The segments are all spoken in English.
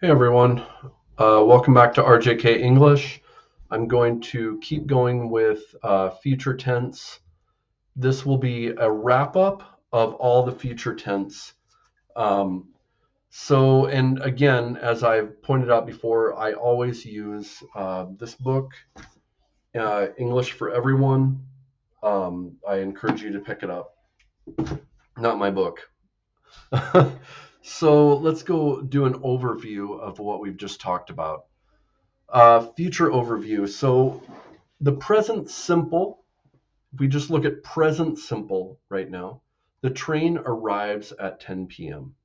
Hey everyone, welcome back to RJK English. I'm going to keep going with future tense. This will be a wrap up of all the future tense. Um, and again, as I've pointed out before, I always use this book, English for Everyone. I encourage you to pick it up. Not my book. So let's go do an overview of what we've just talked about. Future overview. So the present simple, if we just look at present simple right now, the train arrives at 10 p.m.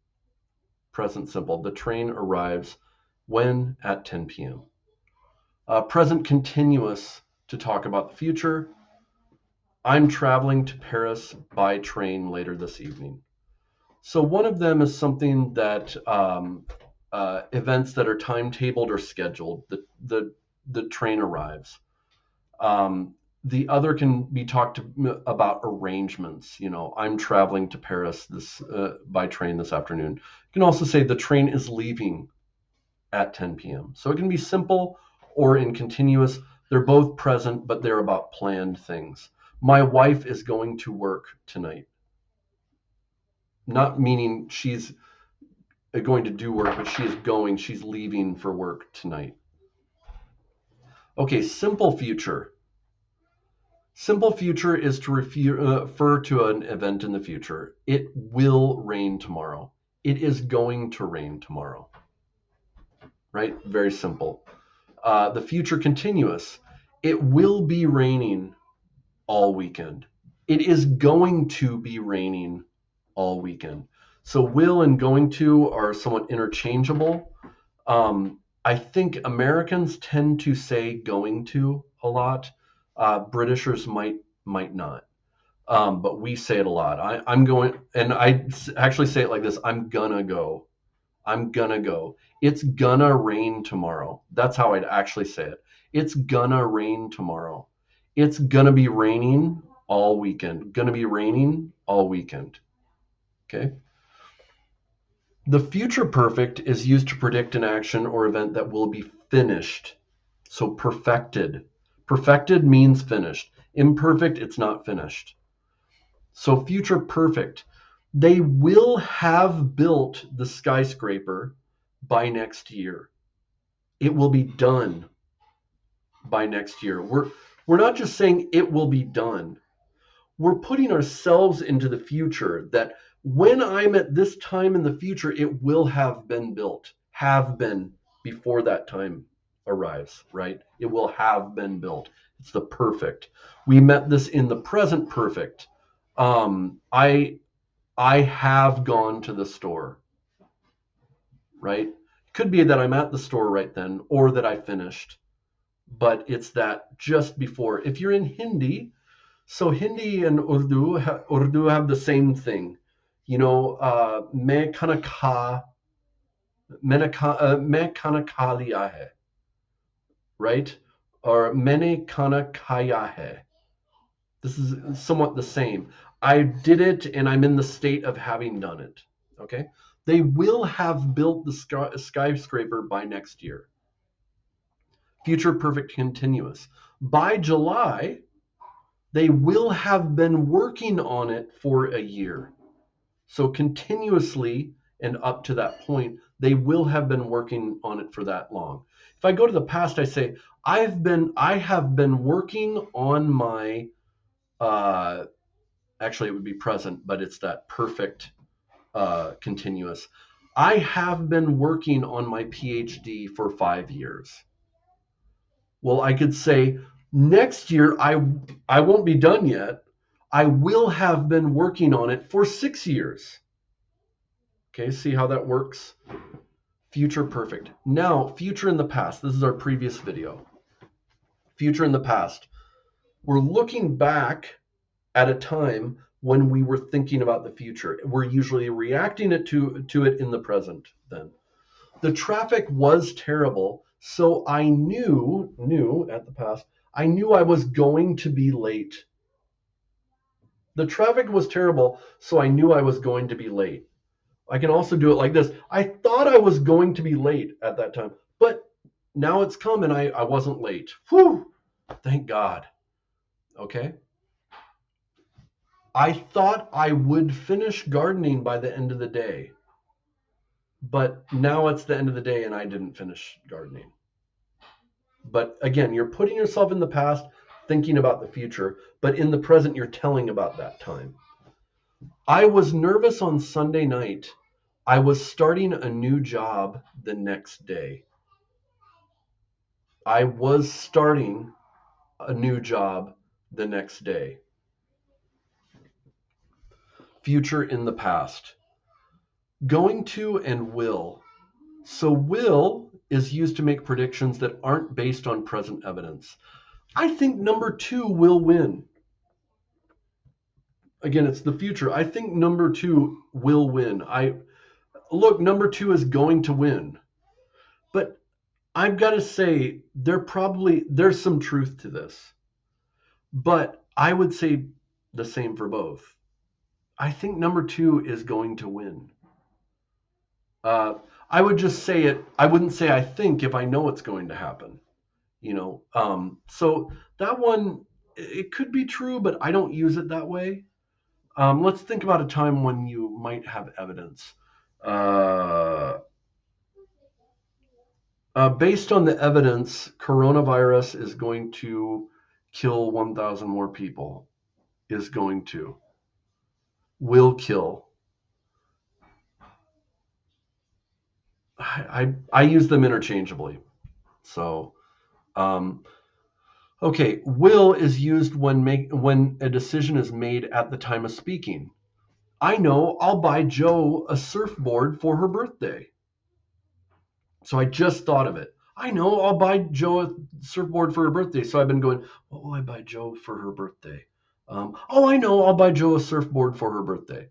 Present simple, the train arrives when? At 10 p.m. Present continuous, to talk about the future, I'm traveling to Paris by train later this evening. So one of them is something that events that are timetabled or scheduled. The train arrives. Um, the other can be talked about arrangements. I'm traveling to Paris this by train this afternoon. You can also say the train is leaving at 10 p.m. So it can be simple or in continuous. They're both present, but they're about planned things. My wife is going to work tonight. Not meaning she's going to do work, but she's leaving for work tonight. Okay, simple future. Simple future is to refer to an event in the future. It will rain tomorrow. It is going to rain tomorrow. Right? Very simple. The future continuous. It will be raining all weekend. It is going to be raining all weekend. So will and going to are somewhat interchangeable. I think Americans tend to say going to a lot. Britishers might not, but we say it a lot. I'm going, and I actually say it like this: I'm gonna go. I'm gonna go. It's gonna rain tomorrow. That's how I'd actually say it. It's gonna rain tomorrow. It's gonna be raining all weekend. Gonna be raining all weekend. Okay. The future perfect is used to predict an action or event that will be finished. So perfected. Perfected means finished. Imperfect, it's not finished. So future perfect. They will have built the skyscraper by next year. It will be done by next year. We're not just saying it will be done. We're putting ourselves into the future that when I'm at this time in the future, it will have been built, have been before that time arrives, right? It will have been built. It's the perfect. We met this in the present perfect. I have gone to the store, right? Could be that I'm at the store right then or that I finished, but it's that just before. If you're in Hindi, so Hindi and Urdu have the same thing. मैं खाना खा मैं खाना खा लिया है, right? Or मैंने खाना खाया है. This is somewhat the same. I did it and I'm in the state of having done it. Okay? They will have built the skyscraper by next year. Future perfect continuous. By July, they will have been working on it for a year. So continuously and up to that point, they will have been working on it for that long. If I go to the past, I say, I have been working on my actually it would be present, but it's that perfect continuous. I have been working on my PhD for 5 years. Well, I could say next year I won't be done yet. I will have been working on it for 6 years. Okay, see how that works? Future perfect. Now, future in the past. This is our previous video. Future in the past. We're looking back at a time when we were thinking about the future. We're usually reacting to it in the present then. The traffic was terrible, so I knew at the past, I knew I was going to be late. The traffic was terrible, so I knew I was going to be late. I can also do it like this. I thought I was going to be late at that time, but now it's come and I wasn't late. Whew, thank God. Okay. I thought I would finish gardening by the end of the day, but now it's the end of the day and I didn't finish gardening. But again, you're putting yourself in the past, thinking about the future, but in the present, you're telling about that time. I was nervous on Sunday night. I was starting a new job the next day. I was starting a new job the next day. Future in the past. Going to and will. So will is used to make predictions that aren't based on present evidence. I think number 2 will win. Again, it's the future. I think number 2 will win. Number 2 is going to win. But I've got to say there's some truth to this. But I would say the same for both. I think number 2 is going to win. I would just say it. I wouldn't say I think if I know it's going to happen. So that one, it could be true, but I don't use it that way. Let's think about a time when you might have evidence. Based on the evidence, coronavirus is going to kill 1,000 more people. Is going to. Will kill. I use them interchangeably. So, okay, will is used when a decision is made at the time of speaking. I know I'll buy Joe a surfboard for her birthday. So I just thought of it. I know I'll buy Joe a surfboard for her birthday. So I've been going, what will I buy Joe for her birthday? I know I'll buy Joe a surfboard for her birthday.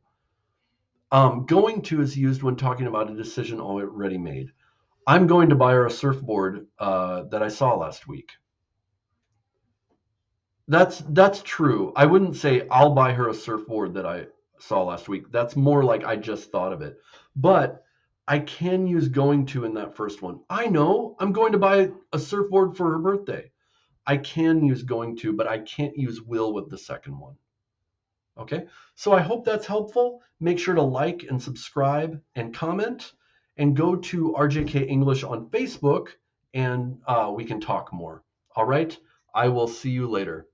Going to is used when talking about a decision already made. I'm going to buy her a surfboard that I saw last week. That's true. I wouldn't say I'll buy her a surfboard that I saw last week. That's more like I just thought of it. But I can use going to in that first one. I know I'm going to buy a surfboard for her birthday. I can use going to, but I can't use will with the second one. Okay, so I hope that's helpful. Make sure to like and subscribe and comment, and go to RJK English on Facebook, and we can talk more. All right, I will see you later.